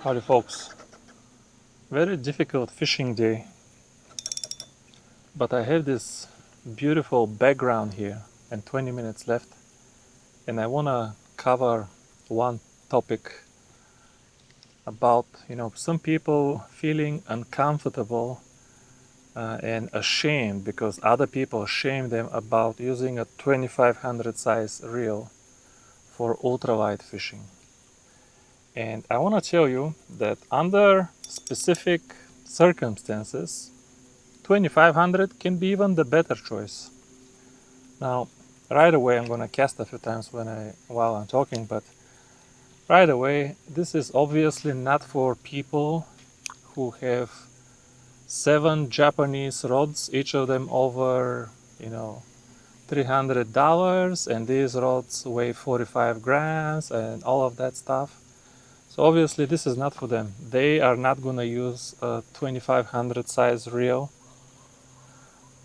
Howdy folks, very difficult fishing day, but I have this beautiful background here and 20 minutes left, and I want to cover one topic about, some people feeling uncomfortable and ashamed because other people shame them about using a 2500 size reel for ultralight fishing. And I want to tell you that under specific circumstances, 2500 can be even the better choice. Now, right away, I'm going to cast a few times while I'm talking, but right away, this is obviously not for people who have 7 Japanese rods, each of them over, $300, and these rods weigh 45 grams and all of that stuff. So obviously this is not for them. They are not going to use a 2500 size reel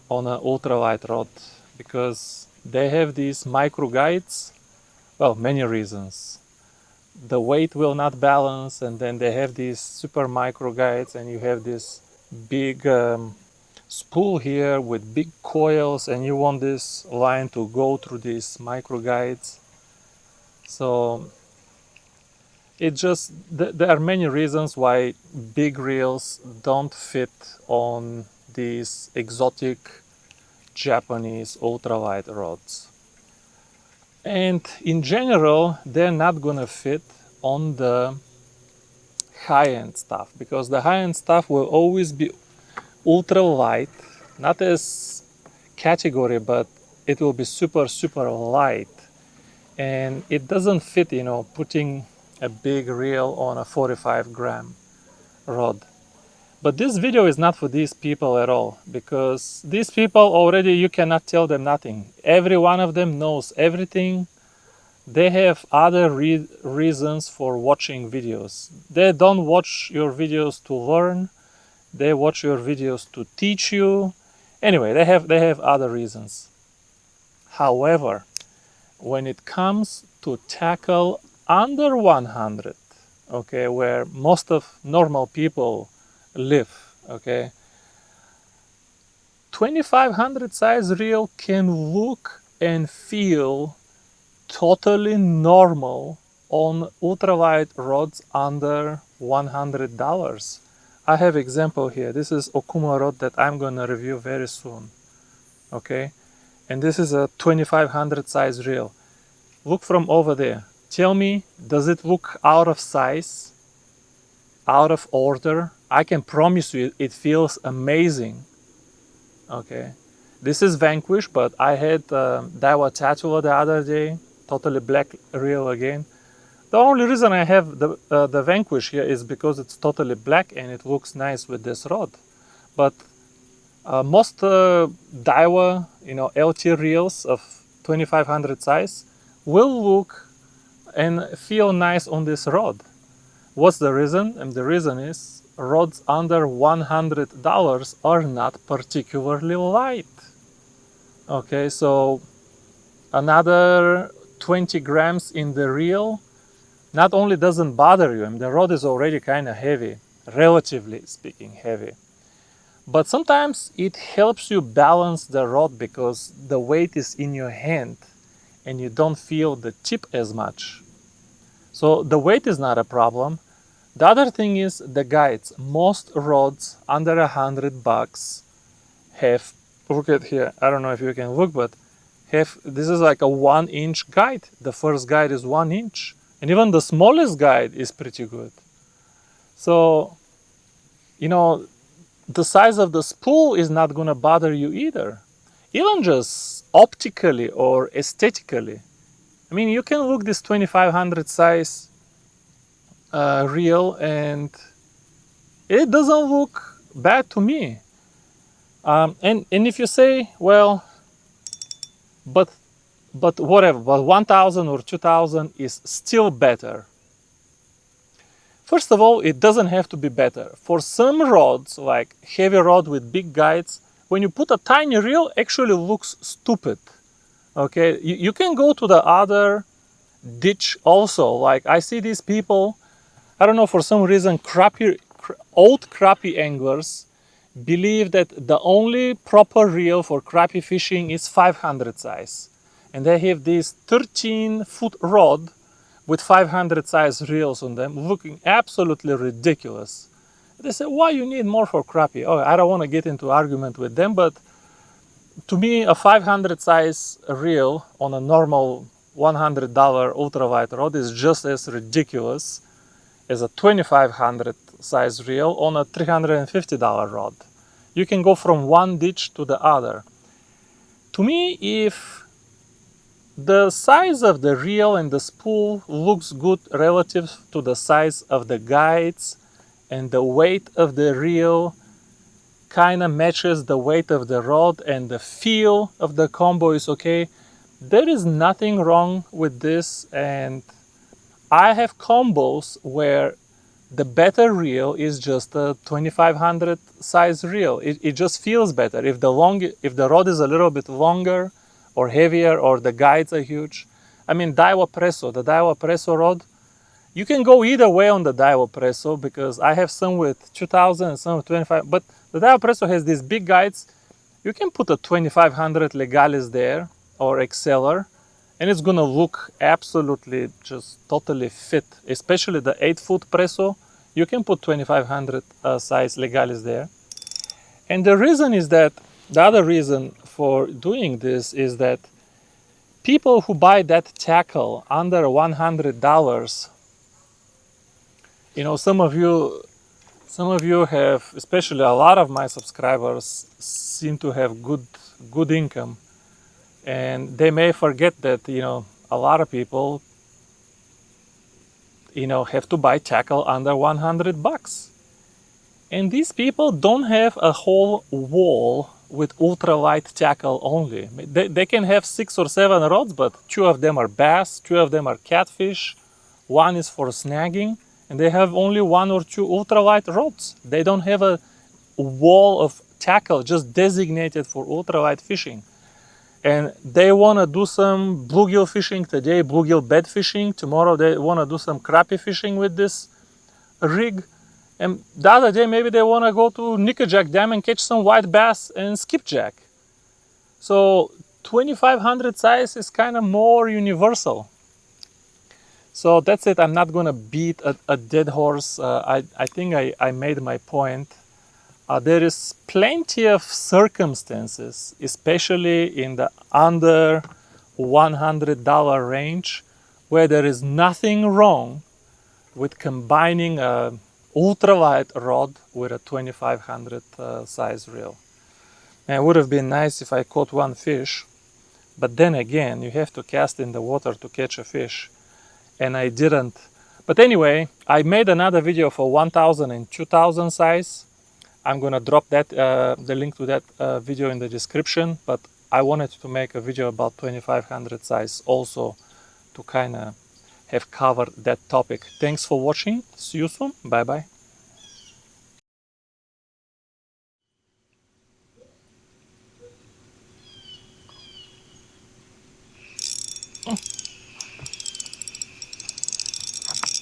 on an ultralight rod because they have these micro guides. Well, many reasons. The weight will not balance, and then they have these super micro guides, and you have this big spool here with big coils, and you want this line to go through these micro guides. So there are many reasons why big reels don't fit on these exotic Japanese ultralight rods. And in general, they're not gonna fit on the high-end stuff, because the high-end stuff will always be ultralight, not as category, but it will be super, super light. And it doesn't fit, putting a big reel on a 45-gram rod. But this video is not for these people at all, because these people already, you cannot tell them nothing. Every one of them knows everything. They have other reasons for watching videos. They don't watch your videos to learn. They watch your videos to teach you. Anyway, they have other reasons. However, when it comes to tackle under 100, okay, where most of normal people live, okay, 2500 size reel can look and feel totally normal on ultralight rods under $100. I have example here. This is Okuma rod that I'm gonna review very soon, okay, and this is a 2500 size reel. Look from over there. Tell me, does it look out of size, out of order? I can promise you it feels amazing. Okay, this is Vanquish, but I had Daiwa Tatula the other day, totally black reel again. The only reason I have the Vanquish here is because it's totally black and it looks nice with this rod. But most Daiwa, LT reels of 2500 size will look and feel nice on this rod. What's the reason? And the reason is rods under $100 are not particularly light. Okay, so another 20 grams in the reel not only doesn't bother you, the rod is already kind of heavy, relatively speaking heavy, but sometimes it helps you balance the rod because the weight is in your hand and you don't feel the tip as much. So the weight is not a problem. The other thing is the guides. Most rods under $100 have, look at here, I don't know if you can look, but this is like a 1-inch guide. The first guide is 1 inch, and even the smallest guide is pretty good. So, the size of the spool is not gonna bother you either, even just optically or aesthetically. You can look this 2500 size reel and it doesn't look bad to me. And if you say, well, but whatever, but 1000 or 2000 is still better. First of all, it doesn't have to be better. For some rods, like heavy rod with big guides, when you put a tiny reel, actually looks stupid. Okay, you can go to the other ditch also. Like I see these people I don't know, for some reason, old crappie anglers believe that the only proper reel for crappie fishing is 500 size. And they have this 13-foot rod with 500 size reels on them, looking absolutely ridiculous. They say, why you need more for crappie? Oh, I don't want to get into argument with them, but to me, a 500 size reel on a normal $100 ultralight rod is just as ridiculous as a 2500 size reel on a $350 rod. You can go from one ditch to the other. To me, if the size of the reel and the spool looks good relative to the size of the guides, and the weight of the reel kind of matches the weight of the rod, and the feel of the combo is okay, there is nothing wrong with this. And I have combos where the better reel is just a 2500 size reel. It just feels better. If the rod is a little bit longer or heavier, or the guides are huge. I mean, the Daiwa Presso rod, you can go either way on the Daiwa Presso, because I have some with 2000 and some with 25, but the Daiwa Presso has these big guides. You can put a 2500 Legalis there, or Exceller, and it's gonna look absolutely just totally fit. Especially the 8-foot Presso, you can put 2500 size Legalis there. And the reason is that, the other reason for doing this is that people who buy that tackle under $100, you know, some of you have, especially a lot of my subscribers seem to have good income, and they may forget that, you know, a lot of people, you know, have to buy tackle under $100. And these people don't have a whole wall with ultralight tackle only. They can have 6 or 7 rods, but 2 of them are bass, 2 of them are catfish, 1 is for snagging, and they have only 1 or 2 ultralight rods. They don't have a wall of tackle just designated for ultralight fishing. And they want to do some bluegill fishing today, bluegill bed fishing. Tomorrow they want to do some crappie fishing with this rig. And the other day maybe they want to go to Nickajack Dam and catch some white bass and skipjack. So 2500 size is kind of more universal. So that's it. I'm not going to beat a dead horse. I think I made my point. There is plenty of circumstances, especially in the under $100 range, where there is nothing wrong with combining a ultralight rod with a 2500 size reel. And it would have been nice if I caught one fish, but then again, you have to cast in the water to catch a fish, and I didn't. But anyway, I made another video for 1000 and 2000 size. I'm gonna drop that the link to that video in the description, but I wanted to make a video about 2500 size also, to kind of have covered that topic. Thanks for watching. See you soon. Bye bye.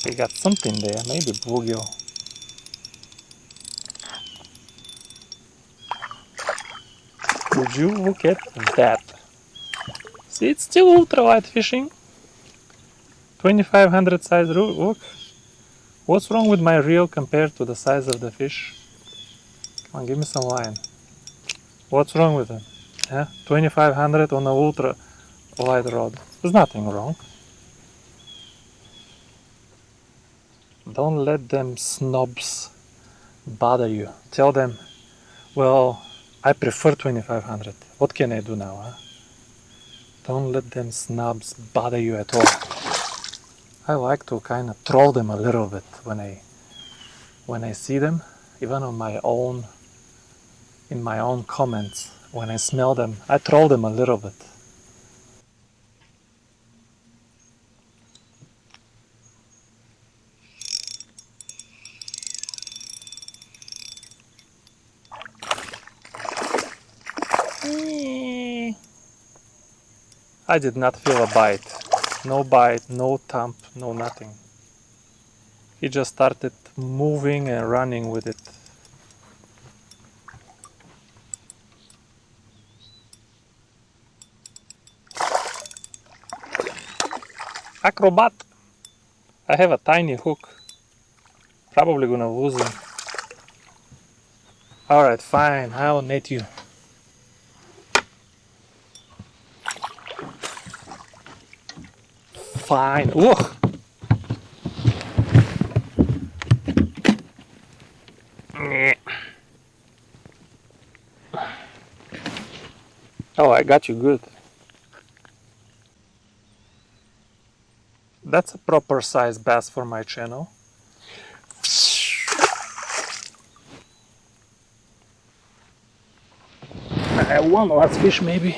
We got something there, maybe bluegill. Would you look at that? See, it's still ultralight fishing. 2500 size reel. Look. What's wrong with my reel compared to the size of the fish? Come on, give me some line. What's wrong with it? Yeah? 2500 on an ultra light rod. There's nothing wrong. Don't let them snobs bother you. Tell them, well, I prefer 2500. What can I do now? Huh? Don't let them snobs bother you at all. I like to kind of troll them a little bit when I see them, even on my own, in my own comments. When I smell them, I troll them a little bit. I did not feel a bite. No bite, no thump, no nothing. He just started moving and running with it. Acrobat! I have a tiny hook. Probably gonna lose him. Alright, fine, I'll net you. Fine. Ugh. Oh, I got you good. That's a proper size bass for my channel. One last fish maybe.